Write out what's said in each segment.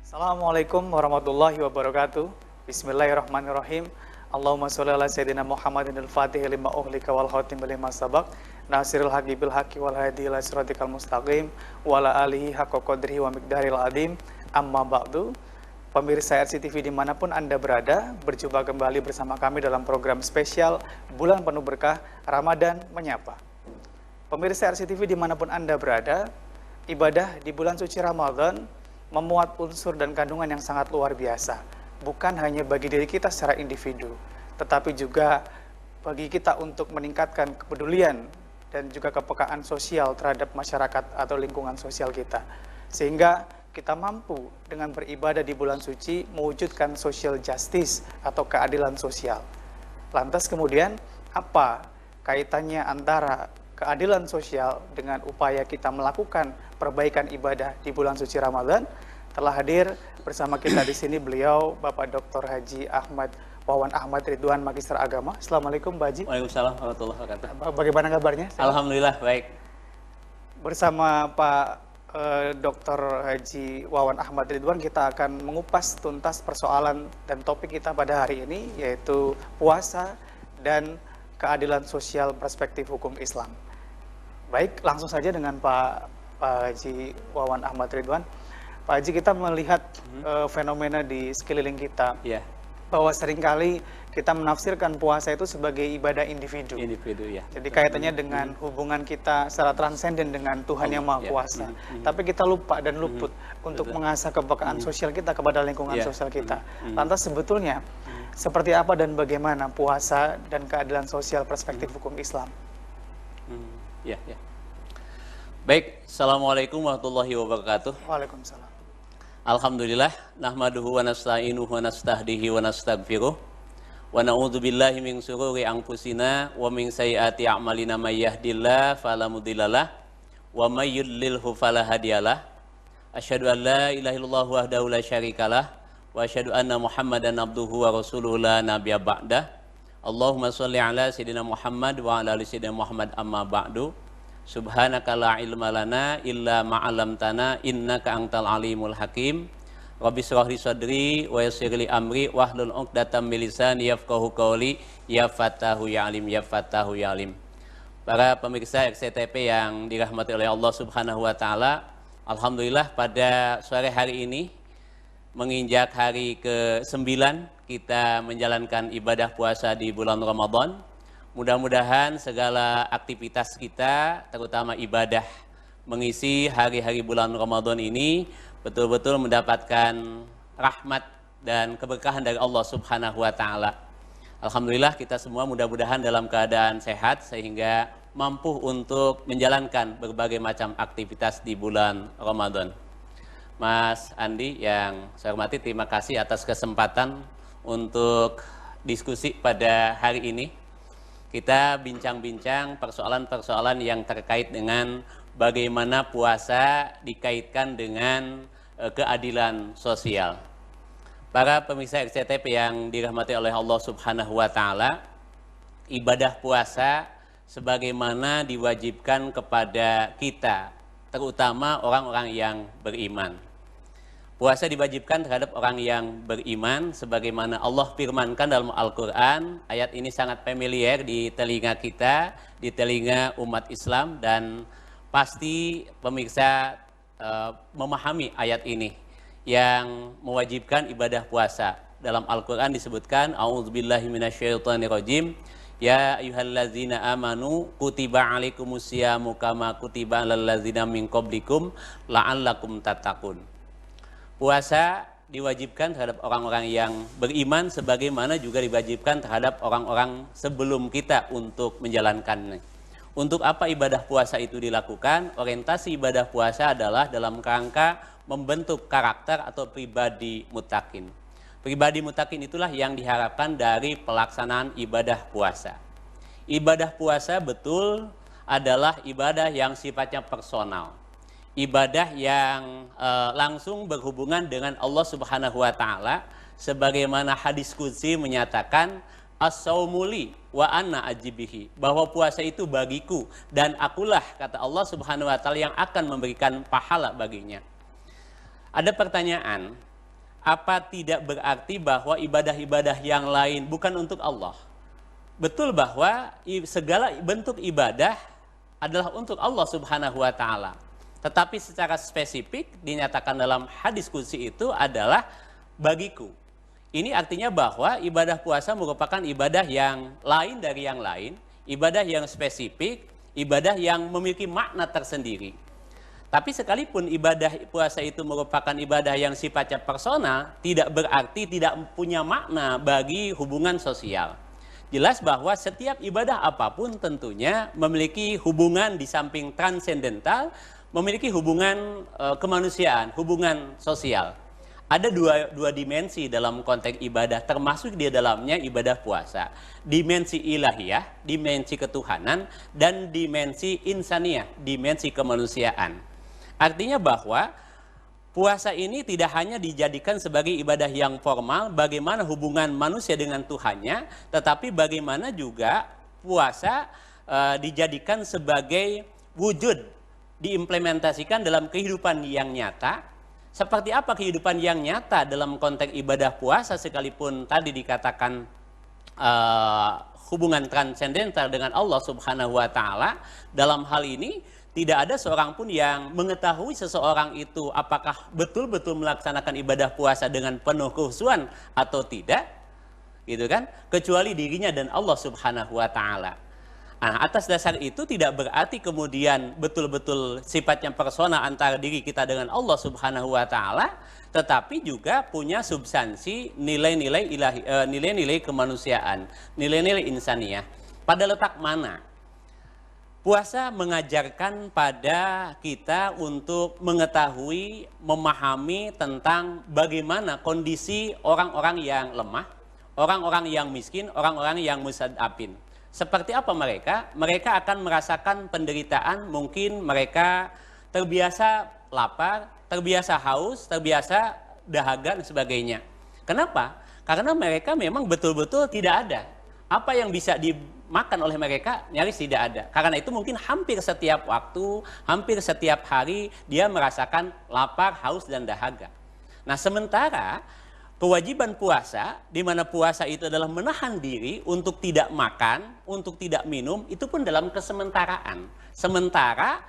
Assalamualaikum warahmatullahi wabarakatuh. Bismillahirrahmanirrahim. Allahumma sholli ala sayyidina Muhammadin al-Fatih lima uhlika wal khatim lima sabaq. Nasirul haqqi bil haqqi wal hadi ila siratikal mustaqim wa ala alihi haqqa qadrihi wa miqdaril azim. Amma ba'du. Pemirsa RCTV dimanapun Anda berada, berjumpa kembali bersama kami dalam program spesial Bulan Penuh Berkah Ramadan Menyapa. Pemirsa RCTV dimanapun Anda berada, ibadah di bulan suci Ramadan memuat unsur dan kandungan yang sangat luar biasa. Bukan hanya bagi diri kita secara individu, tetapi juga bagi kita untuk meningkatkan kepedulian dan juga kepekaan sosial terhadap masyarakat atau lingkungan sosial kita. Sehingga kita mampu dengan beribadah di bulan suci mewujudkan social justice atau keadilan sosial. Lantas kemudian apa kaitannya antara keadilan sosial dengan upaya kita melakukan perbaikan ibadah di bulan suci Ramadan? Telah hadir bersama kita di sini beliau Bapak Dr. Haji Ahmad Wawan Ahmad Ridwan, Magister Agama. Assalamualaikum Pak Haji. Waalaikumsalam warahmatullahi wabarakatuh. Bagaimana kabarnya? Alhamdulillah baik. Bersama Pak Dr. Haji Wawan Ahmad Ridwan kita akan mengupas tuntas persoalan dan topik kita pada hari ini, yaitu puasa dan keadilan sosial perspektif hukum Islam. Baik, langsung saja dengan Pak Haji Wawan Ahmad Ridwan. Pak Haji, kita melihat fenomena di sekeliling kita, bahwa seringkali kita menafsirkan puasa itu sebagai ibadah individu. Ya. Jadi kaitannya dengan hubungan kita secara transenden dengan Tuhan yang Maha Kuasa. Tapi kita lupa dan luput untuk mengasah kepekaan sosial kita kepada lingkungan sosial kita. Lantas sebetulnya seperti apa dan bagaimana puasa dan keadilan sosial perspektif hukum Islam? Baik, Assalamualaikum warahmatullahi wabarakatuh. Waalaikumsalam. Alhamdulillah, nahmaduhu wa nasta'inuhu wa nastahdihi wa nastaghfiruh. Wa na'udzu billahi min syururi anfusina wa min sayyiati a'malina may yahdihillahu fala mudhillalah wa may yudlilhu fala hadiyalah. Asyhadu an la ilaha illallah wahdahu la syarikalah wa asyhadu anna Muhammadan abduhu wa rasuluhu la nabiyya ba'dah. Allahumma shalli ala sayyidina Muhammad wa ala ali sayyidina Muhammad amma ba'du. Subhanaka la ilma lana illa ma 'allamtana innaka antal alimul hakim. Rabbi shrah li sadri wa yassir li amri wahlul 'uqdatam min lisani yafqahu qawli ya Fattahu ya Alim ya Fattahu ya Alim. Para pemirsa RCTP yang dirahmati oleh Allah Subhanahu wa taala, alhamdulillah pada sore hari ini menginjak hari ke-9 kita menjalankan ibadah puasa di bulan Ramadan. Mudah-mudahan segala aktivitas kita, terutama ibadah mengisi hari-hari bulan Ramadan ini betul-betul mendapatkan rahmat dan keberkahan dari Allah Subhanahu wa taala. Alhamdulillah kita semua mudah-mudahan dalam keadaan sehat sehingga mampu untuk menjalankan berbagai macam aktivitas di bulan Ramadan. Mas Andi yang saya hormati, terima kasih atas kesempatan untuk diskusi pada hari ini. Kita bincang-bincang persoalan-persoalan yang terkait dengan bagaimana puasa dikaitkan dengan keadilan sosial. Para pemirsa RCTP yang dirahmati oleh Allah Subhanahu wa taala, ibadah puasa sebagaimana diwajibkan kepada kita, terutama orang-orang yang beriman. Puasa diwajibkan terhadap orang yang beriman sebagaimana Allah firmankan dalam Al-Quran. Ayat ini sangat familiar di telinga kita, di telinga umat Islam, dan pasti pemirsa memahami ayat ini yang mewajibkan ibadah puasa. Dalam Al-Quran disebutkan, A'udzubillahi minasyaitonirrajim, ya ayyuhallazina amanu kutiba alaikumusyamu kama kutiba alal ladzina min qablikum la'allakum tattaqun. Puasa diwajibkan terhadap orang-orang yang beriman sebagaimana juga diwajibkan terhadap orang-orang sebelum kita untuk menjalankannya. Untuk apa ibadah puasa itu dilakukan? Orientasi ibadah puasa adalah dalam kerangka membentuk karakter atau pribadi muttaqin. Pribadi muttaqin itulah yang diharapkan dari pelaksanaan ibadah puasa. Ibadah puasa betul adalah ibadah yang sifatnya personal. Ibadah yang langsung berhubungan dengan Allah Subhanahu wa taala, sebagaimana hadis qudsi menyatakan as-saumuli wa anna ajibihi, bahwa puasa itu bagiku dan akulah, kata Allah Subhanahu wa taala, yang akan memberikan pahala baginya. Ada pertanyaan, apa tidak berarti bahwa ibadah-ibadah yang lain bukan untuk Allah? Betul bahwa segala bentuk ibadah adalah untuk Allah Subhanahu wa taala. Tetapi secara spesifik dinyatakan dalam hadis qudsi itu adalah bagiku. Ini artinya bahwa ibadah puasa merupakan ibadah yang lain dari yang lain, ibadah yang spesifik, ibadah yang memiliki makna tersendiri. Tapi sekalipun ibadah puasa itu merupakan ibadah yang sifatnya personal, tidak berarti tidak punya makna bagi hubungan sosial. Jelas bahwa setiap ibadah apapun tentunya memiliki hubungan di samping transendental, memiliki hubungan kemanusiaan, hubungan sosial. Ada dua dimensi dalam konteks ibadah, termasuk di dalamnya ibadah puasa. Dimensi ilahiyah, dimensi ketuhanan, dan dimensi insaniyah, dimensi kemanusiaan. Artinya bahwa puasa ini tidak hanya dijadikan sebagai ibadah yang formal, bagaimana hubungan manusia dengan Tuhannya, tetapi bagaimana juga puasa dijadikan sebagai wujud, diimplementasikan dalam kehidupan yang nyata. Seperti apa kehidupan yang nyata dalam konteks ibadah puasa, sekalipun tadi dikatakan hubungan transendental dengan Allah Subhanahu wa taala, dalam hal ini tidak ada seorang pun yang mengetahui seseorang itu apakah betul-betul melaksanakan ibadah puasa dengan penuh kekhusyuan atau tidak, gitu kan? Kecuali dirinya dan Allah Subhanahu wa taala. Nah, atas dasar itu tidak berarti kemudian betul-betul sifatnya personal antara diri kita dengan Allah Subhanahu wa taala, tetapi juga punya substansi nilai-nilai ilahi, nilai-nilai kemanusiaan, nilai-nilai insaniyah. Pada letak mana? Puasa mengajarkan pada kita untuk mengetahui, memahami tentang bagaimana kondisi orang-orang yang lemah, orang-orang yang miskin, orang-orang yang mustad'afin. Seperti apa mereka? Mereka akan merasakan penderitaan, mungkin mereka terbiasa lapar, terbiasa haus, terbiasa dahaga dan sebagainya. Kenapa? Karena mereka memang betul-betul tidak ada. Apa yang bisa dimakan oleh mereka nyaris tidak ada. Karena itu mungkin hampir setiap waktu, hampir setiap hari dia merasakan lapar, haus, dan dahaga. Nah, sementara kewajiban puasa, di mana puasa itu adalah menahan diri untuk tidak makan, untuk tidak minum, itu pun dalam kesementaraan. Sementara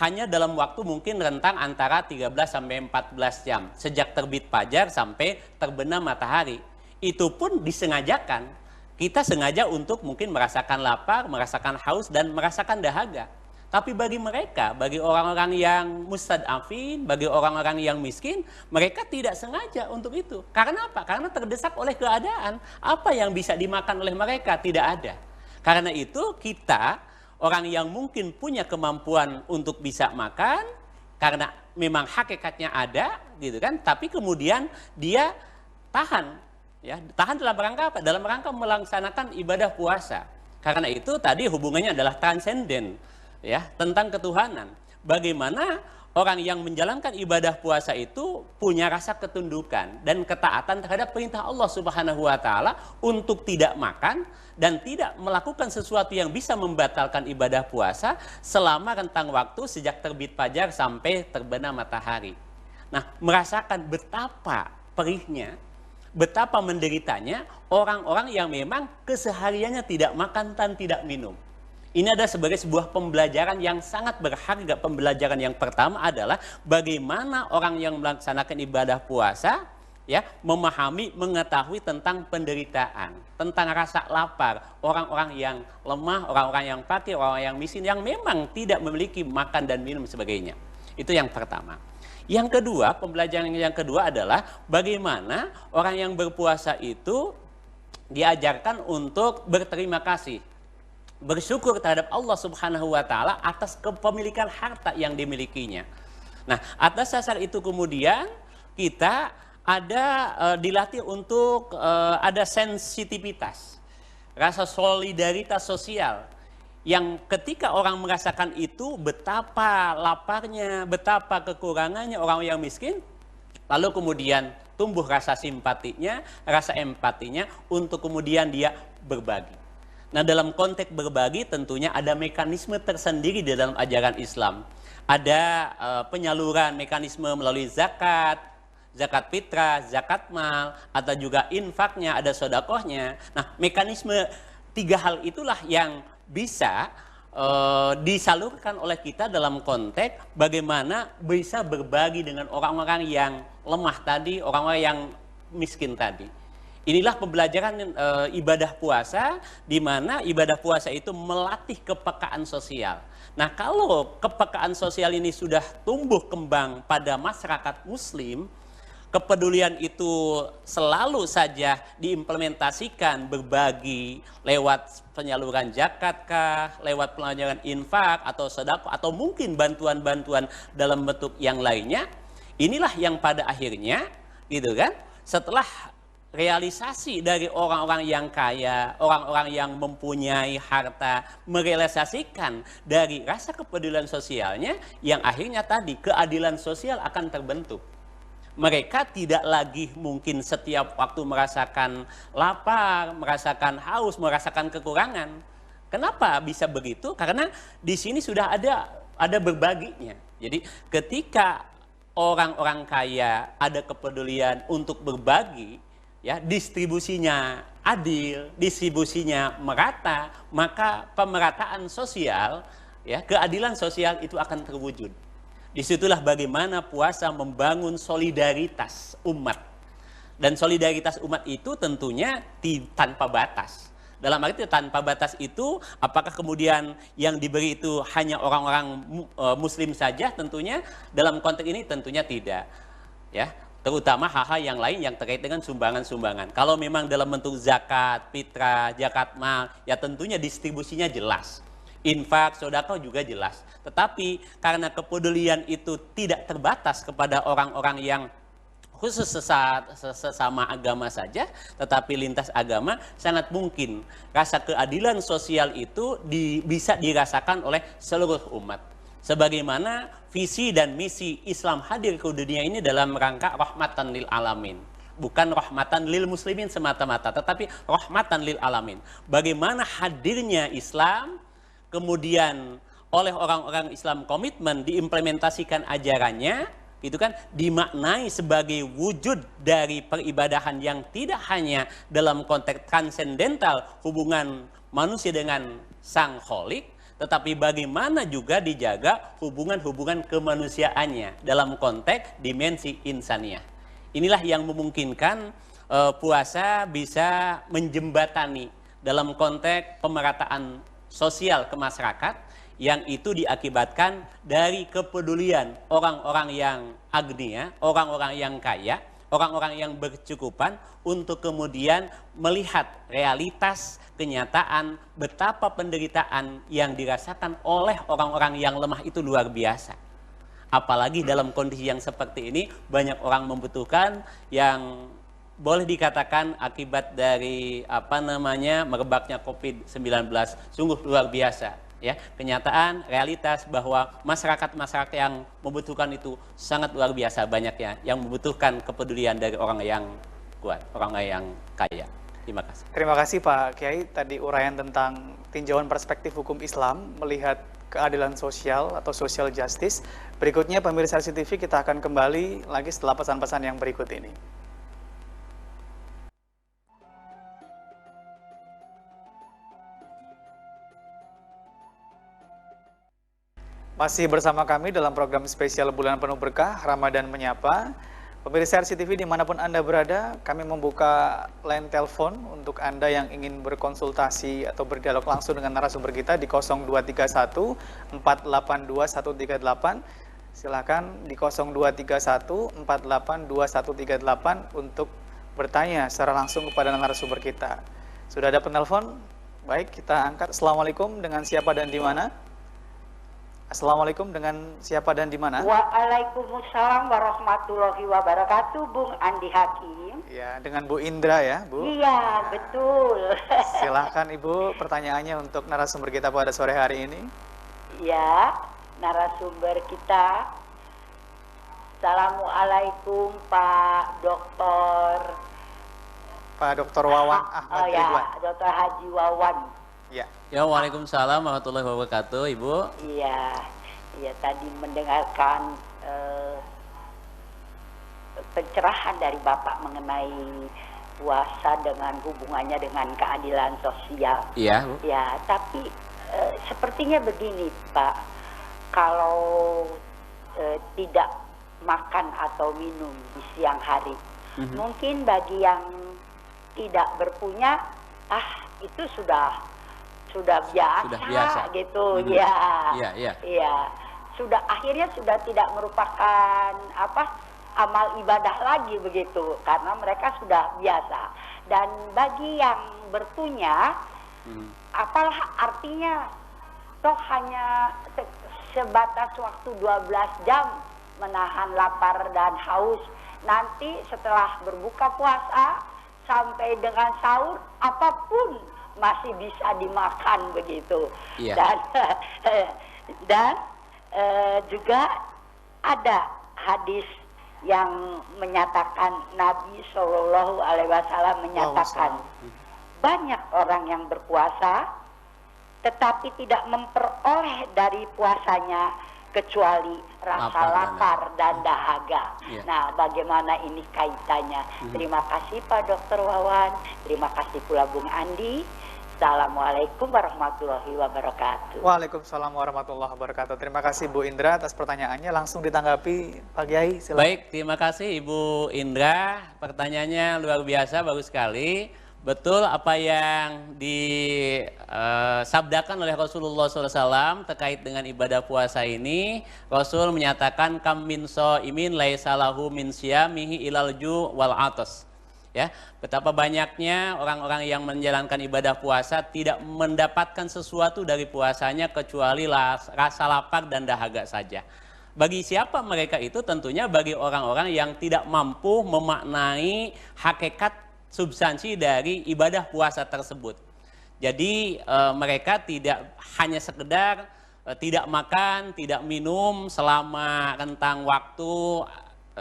hanya dalam waktu mungkin rentang antara 13 sampai 14 jam, sejak terbit fajar sampai terbenam matahari. Itu pun disengajakan. Kita sengaja untuk mungkin merasakan lapar, merasakan haus, dan merasakan dahaga. Tapi bagi mereka, bagi orang-orang yang mustad'afin, bagi orang-orang yang miskin, mereka tidak sengaja untuk itu. Karena apa? Karena terdesak oleh keadaan. Apa yang bisa dimakan oleh mereka? Tidak ada. Karena itu kita, orang yang mungkin punya kemampuan untuk bisa makan, karena memang hakikatnya ada, gitu kan? Tapi kemudian dia tahan. Ya, tahan dalam rangka apa? Dalam rangka melaksanakan ibadah puasa. Karena itu tadi hubungannya adalah transenden, ya, tentang ketuhanan. Bagaimana orang yang menjalankan ibadah puasa itu punya rasa ketundukan dan ketaatan terhadap perintah Allah Subhanahu wa taala untuk tidak makan dan tidak melakukan sesuatu yang bisa membatalkan ibadah puasa selama rentang waktu sejak terbit fajar sampai terbenam matahari. Nah, merasakan betapa perihnya, betapa menderitanya orang-orang yang memang kesehariannya tidak makan dan tidak minum. Ini adalah sebagai sebuah pembelajaran yang sangat berharga. Pembelajaran yang pertama adalah bagaimana orang yang melaksanakan ibadah puasa, ya, memahami, mengetahui tentang penderitaan, tentang rasa lapar, orang-orang yang lemah, orang-orang yang fakir, orang-orang yang miskin, yang memang tidak memiliki makan dan minum sebagainya. Itu yang pertama. Yang kedua, pembelajaran yang kedua adalah bagaimana orang yang berpuasa itu diajarkan untuk berterima kasih, bersyukur terhadap Allah Subhanahu wa taala atas kepemilikan harta yang dimilikinya. Nah, atas dasar itu kemudian kita dilatih untuk ada sensitivitas, rasa solidaritas sosial, yang ketika orang merasakan itu betapa laparnya, betapa kekurangannya orang yang miskin, lalu kemudian tumbuh rasa simpatinya, rasa empatinya untuk kemudian dia berbagi. Nah, dalam konteks berbagi tentunya ada mekanisme tersendiri di dalam ajaran Islam. Ada penyaluran mekanisme melalui zakat. zakat fitrah, zakat mal, atau juga infaknya, ada sodakohnya. Nah, mekanisme tiga hal itulah yang bisa disalurkan oleh kita dalam konteks bagaimana bisa berbagi dengan orang-orang yang lemah tadi, orang-orang yang miskin tadi. Inilah pembelajaran ibadah puasa, di mana ibadah puasa itu melatih kepekaan sosial. Nah, kalau kepekaan sosial ini sudah tumbuh kembang pada masyarakat Muslim, kepedulian itu selalu saja diimplementasikan, berbagi lewat penyaluran zakat kah, lewat penyaluran infak atau sedekah, atau mungkin bantuan-bantuan dalam bentuk yang lainnya. Inilah yang pada akhirnya, gitu kan, setelah realisasi dari orang-orang yang kaya, orang-orang yang mempunyai harta, merealisasikan dari rasa kepedulian sosialnya, yang akhirnya tadi keadilan sosial akan terbentuk. Mereka tidak lagi mungkin setiap waktu merasakan lapar, merasakan haus, merasakan kekurangan. Kenapa bisa begitu? Karena di sini sudah ada berbaginya. Jadi ketika orang-orang kaya ada kepedulian untuk berbagi, ya, distribusinya adil, distribusinya merata, maka pemerataan sosial, ya, keadilan sosial itu akan terwujud. Disitulah bagaimana puasa membangun solidaritas umat. Dan solidaritas umat itu tentunya tanpa batas. Dalam arti tanpa batas itu, apakah kemudian yang diberi itu hanya orang-orang muslim saja? Tentunya dalam konteks ini tentunya tidak. Ya, terutama hal-hal yang lain yang terkait dengan sumbangan-sumbangan. Kalau memang dalam bentuk zakat, fitrah, zakat mal, ya tentunya distribusinya jelas. Infak, sedekah juga jelas. Tetapi karena kepedulian itu tidak terbatas kepada orang-orang yang khusus sesama agama saja, tetapi lintas agama, sangat mungkin rasa keadilan sosial itu bisa dirasakan oleh seluruh umat. Sebagaimana visi dan misi Islam hadir ke dunia ini dalam rangka rahmatan lil alamin. Bukan rahmatan lil muslimin semata-mata, tetapi rahmatan lil alamin. Bagaimana hadirnya Islam, kemudian oleh orang-orang Islam komitmen diimplementasikan ajarannya, itu kan dimaknai sebagai wujud dari peribadahan yang tidak hanya dalam konteks transendental hubungan manusia dengan sang kholik, tetapi bagaimana juga dijaga hubungan-hubungan kemanusiaannya dalam konteks dimensi insaniyah. Inilah yang memungkinkan puasa bisa menjembatani dalam konteks pemerataan sosial ke masyarakat, yang itu diakibatkan dari kepedulian orang-orang yang agnia, orang-orang yang kaya, orang-orang yang berkecukupan untuk kemudian melihat realitas, kenyataan, betapa penderitaan yang dirasakan oleh orang-orang yang lemah itu luar biasa. Apalagi dalam kondisi yang seperti ini, banyak orang membutuhkan yang boleh dikatakan akibat dari merebaknya COVID-19 sungguh luar biasa, ya. Kenyataan, realitas bahwa masyarakat yang membutuhkan itu sangat luar biasa banyaknya, yang membutuhkan kepedulian dari orang yang kuat, orang yang kaya. Terima kasih. Terima kasih Pak Kiai, tadi uraian tentang tinjauan perspektif hukum Islam melihat keadilan sosial atau social justice. Berikutnya pemirsa RCTV, kita akan kembali lagi setelah pesan-pesan yang berikut ini. Masih bersama kami dalam program spesial Bulan Penuh Berkah, Ramadan Menyapa. Pemirsa RCTV dimanapun Anda berada, kami membuka line telepon untuk Anda yang ingin berkonsultasi atau berdialog langsung dengan narasumber kita di 0231 482 138. Silakan di 0231 482 138 untuk bertanya secara langsung kepada narasumber kita. Sudah ada penelpon? Baik, kita angkat. Assalamualaikum, dengan siapa dan di mana? Assalamualaikum, dengan siapa dan di mana? Waalaikumsalam warahmatullahi wabarakatuh, Bung Andi Hakim. Ya, dengan Bu Indra ya, Bu? Iya, betul. Silahkan Ibu, pertanyaannya untuk narasumber kita pada sore hari ini. Ya, narasumber kita. Assalamualaikum Pak Doktor. Pak Dr. Wawan Ahmad Ridwan. Ya, Dr. Haji Wawan. Ya. Ya, waalaikumsalam warahmatullahi wabarakatuh, Ibu. Iya, tadi mendengarkan pencerahan dari Bapak mengenai puasa dengan hubungannya dengan keadilan sosial. Iya, Bu. Ya, tapi sepertinya begini Pak, kalau tidak makan atau minum di siang hari, mungkin bagi yang tidak berpunya, itu sudah biasa gitu, ya, sudah akhirnya sudah tidak merupakan amal ibadah lagi begitu, karena mereka sudah biasa. Dan bagi yang berpunya, apalah artinya, toh hanya sebatas waktu 12 jam menahan lapar dan haus. Nanti setelah berbuka puasa sampai dengan sahur, apapun masih bisa dimakan begitu. Dan juga ada hadis yang menyatakan, Nabi Shallallahu Alaihi Wasallam menyatakan, banyak orang yang berpuasa tetapi tidak memperoleh dari puasanya kecuali rasa lapar dan dahaga. Nah, bagaimana ini kaitannya? Terima kasih Pak Dr. Wawan, terima kasih pula Bung Andi. Assalamualaikum warahmatullahi wabarakatuh. Waalaikumsalam warahmatullahi wabarakatuh. Terima kasih Bu Indra atas pertanyaannya. Langsung ditanggapi Pak Kiai, silakan. Baik, terima kasih Ibu Indra. Pertanyaannya luar biasa, bagus sekali. Betul apa yang disabdakan oleh Rasulullah SAW terkait dengan ibadah puasa ini. Rasul menyatakan, kam min shaimin laisa lahu min siyamihi ilal ju' wal atas. Ya, betapa banyaknya orang-orang yang menjalankan ibadah puasa tidak mendapatkan sesuatu dari puasanya kecuali rasa lapar dan dahaga saja. Bagi siapa mereka itu? Tentunya bagi orang-orang yang tidak mampu memaknai hakikat substansi dari ibadah puasa tersebut. Jadi mereka tidak hanya sekedar tidak makan, tidak minum selama rentang waktu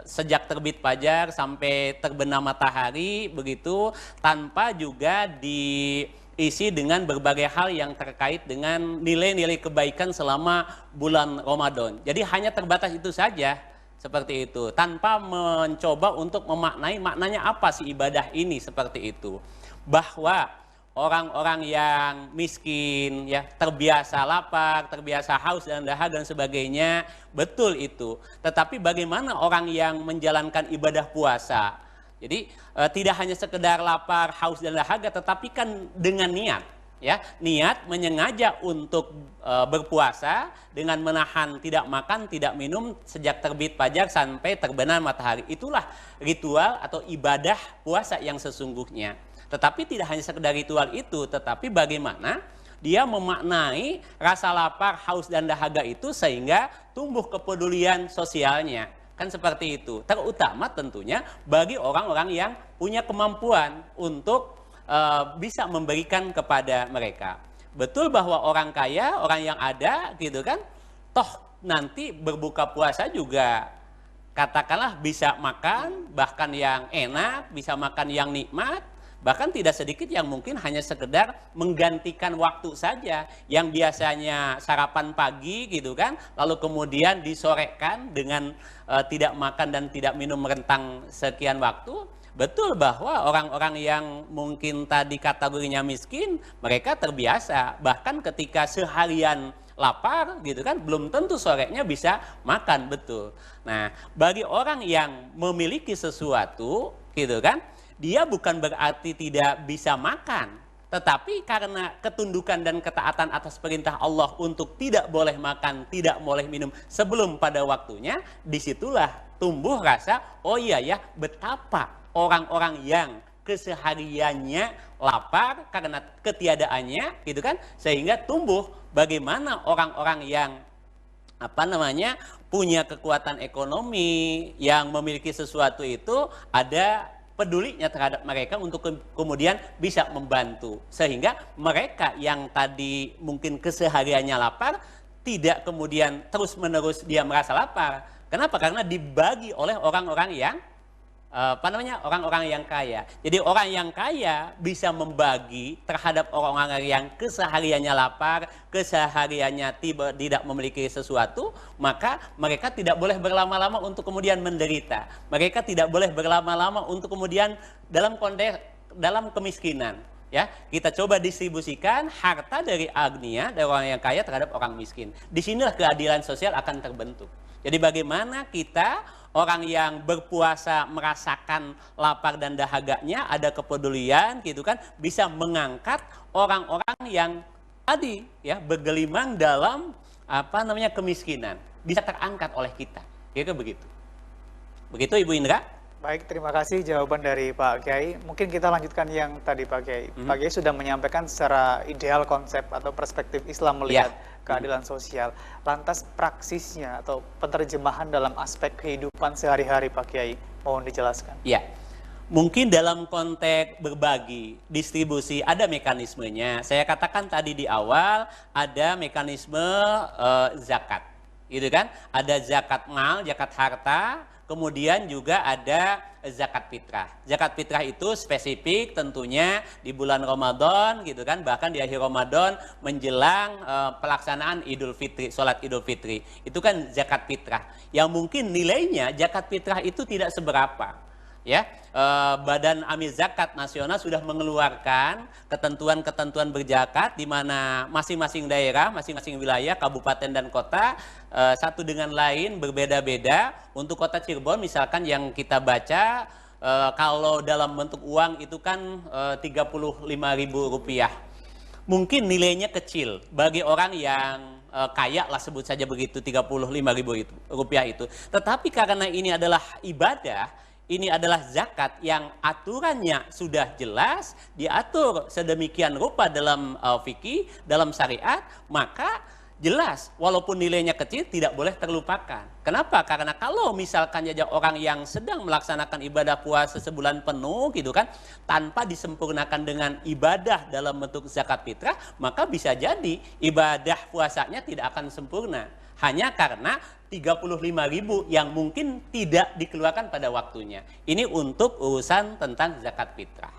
sejak terbit fajar sampai terbenam matahari begitu, tanpa juga diisi dengan berbagai hal yang terkait dengan nilai-nilai kebaikan selama bulan Ramadan. Jadi hanya terbatas itu saja. Seperti itu, tanpa mencoba untuk memaknai maknanya apa sih ibadah ini, seperti itu. Bahwa orang-orang yang miskin, ya, terbiasa lapar, terbiasa haus dan dahaga dan sebagainya, betul itu. Tetapi bagaimana orang yang menjalankan ibadah puasa? Jadi tidak hanya sekedar lapar, haus dan dahaga, tetapi kan dengan niat. Ya, niat menyengaja untuk berpuasa dengan menahan tidak makan, tidak minum sejak terbit fajar sampai terbenam matahari. Itulah ritual atau ibadah puasa yang sesungguhnya. Tetapi tidak hanya sekedar ritual itu, tetapi bagaimana dia memaknai rasa lapar, haus dan dahaga itu sehingga tumbuh kepedulian sosialnya. Kan seperti itu. Terutama tentunya bagi orang-orang yang punya kemampuan untuk bisa memberikan kepada mereka. Betul bahwa orang kaya, orang yang ada gitu kan, toh nanti berbuka puasa juga katakanlah bisa makan, bahkan yang enak, bisa makan yang nikmat, bahkan tidak sedikit yang mungkin hanya sekedar menggantikan waktu saja, yang biasanya sarapan pagi gitu kan, lalu kemudian disorekan dengan tidak makan dan tidak minum rentang sekian waktu. Betul bahwa orang-orang yang mungkin tadi kategorinya miskin, mereka terbiasa, bahkan ketika seharian lapar gitu kan, belum tentu sorenya bisa makan, betul. Nah, bagi orang yang memiliki sesuatu gitu kan, dia bukan berarti tidak bisa makan, tetapi karena ketundukan dan ketaatan atas perintah Allah untuk tidak boleh makan, tidak boleh minum sebelum pada waktunya, disitulah tumbuh rasa, oh iya ya, betapa orang-orang yang kesehariannya lapar karena ketiadaannya gitu kan, sehingga tumbuh bagaimana orang-orang yang punya kekuatan ekonomi, yang memiliki sesuatu itu ada pedulinya terhadap mereka untuk kemudian bisa membantu, sehingga mereka yang tadi mungkin kesehariannya lapar tidak kemudian terus-menerus dia merasa lapar. Kenapa? Karena dibagi oleh orang-orang yang orang-orang yang kaya. Jadi orang yang kaya bisa membagi terhadap orang-orang yang kesehariannya lapar, kesehariannya tidak memiliki sesuatu, maka mereka tidak boleh berlama-lama untuk kemudian menderita. Mereka tidak boleh berlama-lama untuk kemudian dalam kemiskinan. Ya, kita coba distribusikan harta dari agnia, dari orang yang kaya terhadap orang miskin. Disinilah keadilan sosial akan terbentuk. Jadi bagaimana kita orang yang berpuasa merasakan lapar dan dahaganya, ada kepedulian gitu kan, bisa mengangkat orang-orang yang tadi ya bergelimang dalam kemiskinan, bisa terangkat oleh kita. Kira-kira begitu. Begitu Ibu Indra? Baik, terima kasih jawaban dari Pak Kiai. Mungkin kita lanjutkan yang tadi Pak Kiai. Pak Kiai sudah menyampaikan secara ideal konsep atau perspektif Islam melihat keadilan sosial. Lantas praksisnya atau penerjemahan dalam aspek kehidupan sehari-hari Pak Kiai, mohon dijelaskan. Ya, mungkin dalam konteks berbagi, distribusi, ada mekanismenya. Saya katakan tadi di awal, ada mekanisme zakat. Gitu kan? Ada zakat mal, zakat harta, kemudian juga ada zakat fitrah. Zakat fitrah itu spesifik tentunya di bulan Ramadan gitu kan, bahkan di akhir Ramadan menjelang pelaksanaan Idul Fitri, sholat Idul Fitri. Itu kan zakat fitrah. Yang mungkin nilainya zakat fitrah itu tidak seberapa. Ya, Badan Amil Zakat Nasional sudah mengeluarkan ketentuan-ketentuan berzakat di mana masing-masing daerah, masing-masing wilayah, kabupaten dan kota satu dengan lain berbeda-beda. Untuk kota Cirebon misalkan yang kita baca kalau dalam bentuk uang itu kan Rp35.000. Mungkin nilainya kecil bagi orang yang kaya lah, sebut saja begitu, Rp35.000 itu. Tetapi karena ini adalah ibadah, ini adalah zakat yang aturannya sudah jelas, diatur sedemikian rupa dalam fikih, dalam syariat, maka jelas walaupun nilainya kecil tidak boleh terlupakan. Kenapa? Karena kalau misalkan saja orang yang sedang melaksanakan ibadah puasa sebulan penuh gitu kan, tanpa disempurnakan dengan ibadah dalam bentuk zakat fitrah, maka bisa jadi ibadah puasanya tidak akan sempurna. Hanya karena 35.000 yang mungkin tidak dikeluarkan pada waktunya. Ini untuk urusan tentang zakat fitrah.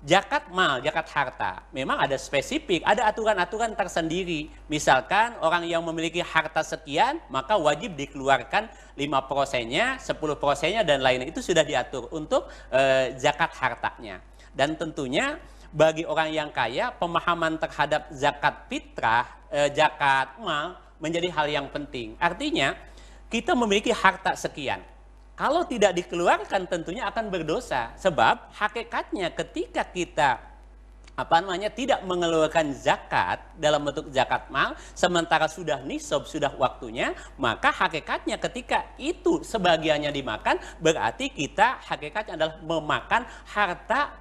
Zakat mal, zakat harta, memang ada spesifik, ada aturan-aturan tersendiri. Misalkan orang yang memiliki harta sekian, maka wajib dikeluarkan 5%-nya, 10%-nya dan lainnya. Itu sudah diatur untuk zakat hartanya. Dan tentunya bagi orang yang kaya, pemahaman terhadap zakat fitrah, zakat mal, menjadi hal yang penting. Artinya, kita memiliki harta sekian. Kalau tidak dikeluarkan tentunya akan berdosa. Sebab hakikatnya ketika kita tidak mengeluarkan zakat dalam bentuk zakat mal, sementara sudah nisab, sudah waktunya, maka hakikatnya ketika itu sebagiannya dimakan, berarti kita hakikatnya adalah memakan harta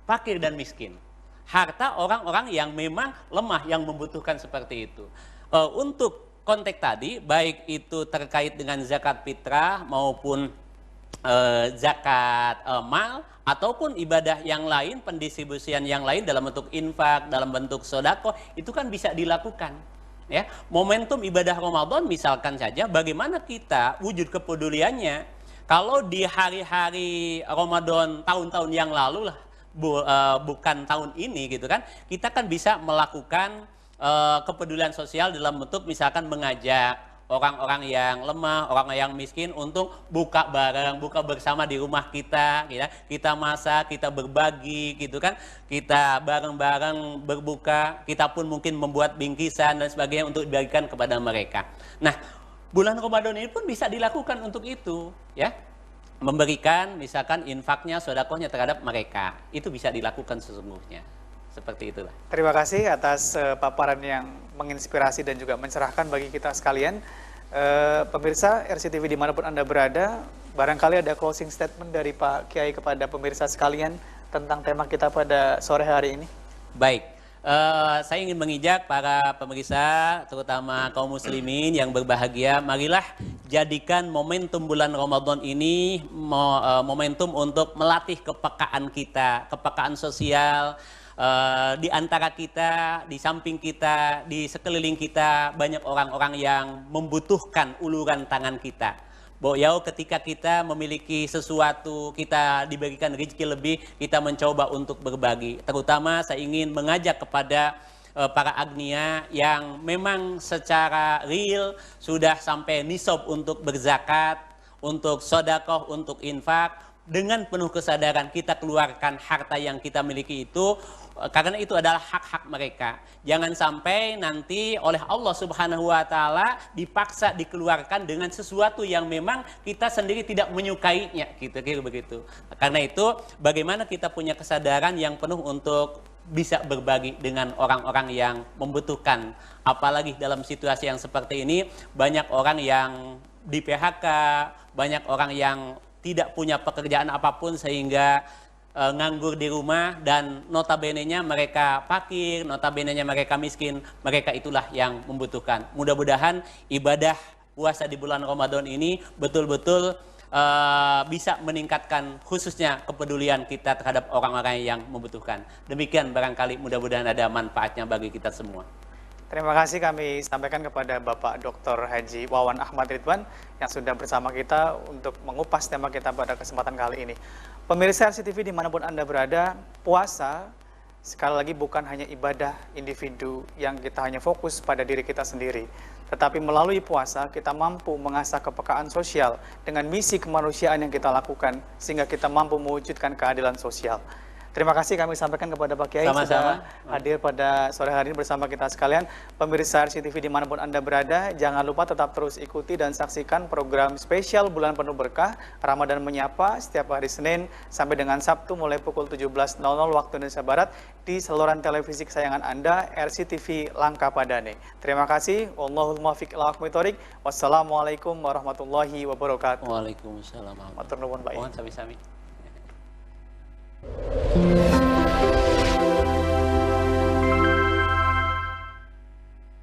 fakir dan miskin. Harta orang-orang yang memang lemah, yang membutuhkan seperti itu. Untuk konteks tadi, baik itu terkait dengan zakat fitrah maupun zakat mal, ataupun ibadah yang lain, pendistribusian yang lain dalam bentuk infak, dalam bentuk sodako, itu kan bisa dilakukan. Ya, momentum ibadah Ramadan misalkan saja, bagaimana kita wujud kepeduliannya. Kalau di hari-hari Ramadan tahun-tahun yang lalu lah, bukan tahun ini gitu kan, kita kan bisa melakukan kepedulian sosial dalam bentuk misalkan mengajak orang-orang yang lemah, orang yang miskin untuk buka bareng, buka bersama di rumah kita, kita masak, kita berbagi gitu kan, kita bareng-bareng berbuka, kita pun mungkin membuat bingkisan dan sebagainya untuk dibagikan kepada mereka. Nah, bulan Ramadan ini pun bisa dilakukan untuk itu, ya, memberikan misalkan infaknya, sedekahnya terhadap mereka, itu bisa dilakukan sesungguhnya. Seperti itulah. Terima kasih atas paparan yang menginspirasi dan juga mencerahkan bagi kita sekalian. Pemirsa RCTV dimanapun Anda berada, barangkali ada closing statement dari Pak Kiai kepada pemirsa sekalian tentang tema kita pada sore hari ini. Baik, saya ingin mengijak para pemirsa, terutama kaum muslimin yang berbahagia, marilah jadikan momentum bulan Ramadan ini momentum untuk melatih kepekaan kita, kepekaan sosial. Di antara kita, di samping kita, di sekeliling kita banyak orang-orang yang membutuhkan uluran tangan kita. Boyau ketika kita memiliki sesuatu, kita diberikan rezeki lebih, kita mencoba untuk berbagi. Terutama saya ingin mengajak kepada para agnia yang memang secara real sudah sampai nisab untuk berzakat, untuk sedekah, untuk infak. Dengan penuh kesadaran kita keluarkan harta yang kita miliki itu, karena itu adalah hak-hak mereka. Jangan sampai nanti oleh Allah Subhanahu wa taala dipaksa dikeluarkan dengan sesuatu yang memang kita sendiri tidak menyukainya, gitu begitu. Karena itu bagaimana kita punya kesadaran yang penuh untuk bisa berbagi dengan orang-orang yang membutuhkan. Apalagi dalam situasi yang seperti ini, banyak orang yang di PHK, banyak orang yang tidak punya pekerjaan apapun sehingga nganggur di rumah, dan notabene-nya mereka fakir, notabene-nya mereka miskin, mereka itulah yang membutuhkan. Mudah-mudahan ibadah puasa di bulan Ramadan ini betul-betul bisa meningkatkan khususnya kepedulian kita terhadap orang-orang yang membutuhkan. Demikian barangkali mudah-mudahan ada manfaatnya bagi kita semua. Terima kasih kami sampaikan kepada Bapak Dr. Haji Wawan Ahmad Ridwan yang sudah bersama kita untuk mengupas tema kita pada kesempatan kali ini. Pemirsa RCTV dimanapun Anda berada, puasa sekali lagi bukan hanya ibadah individu yang kita hanya fokus pada diri kita sendiri. Tetapi melalui puasa kita mampu mengasah kepekaan sosial dengan misi kemanusiaan yang kita lakukan sehingga kita mampu mewujudkan keadilan sosial. Terima kasih kami sampaikan kepada Pak Kiai sudah hadir pada sore hari ini bersama kita sekalian. Pemirsa RCTV dimanapun Anda berada, jangan lupa tetap terus ikuti dan saksikan program spesial Bulan Penuh Berkah Ramadan Menyapa setiap hari Senin sampai dengan Sabtu mulai pukul 17.00 waktu Indonesia Barat di saluran televisi kesayangan Anda, RCTV Langkapadane. Terima kasih. Wallahul muwaffiq ila aqwamit thoriq. Wassalamualaikum warahmatullahi wabarakatuh. Waalaikumsalam. Matur nuwun, Pak. Mohon sami-sami.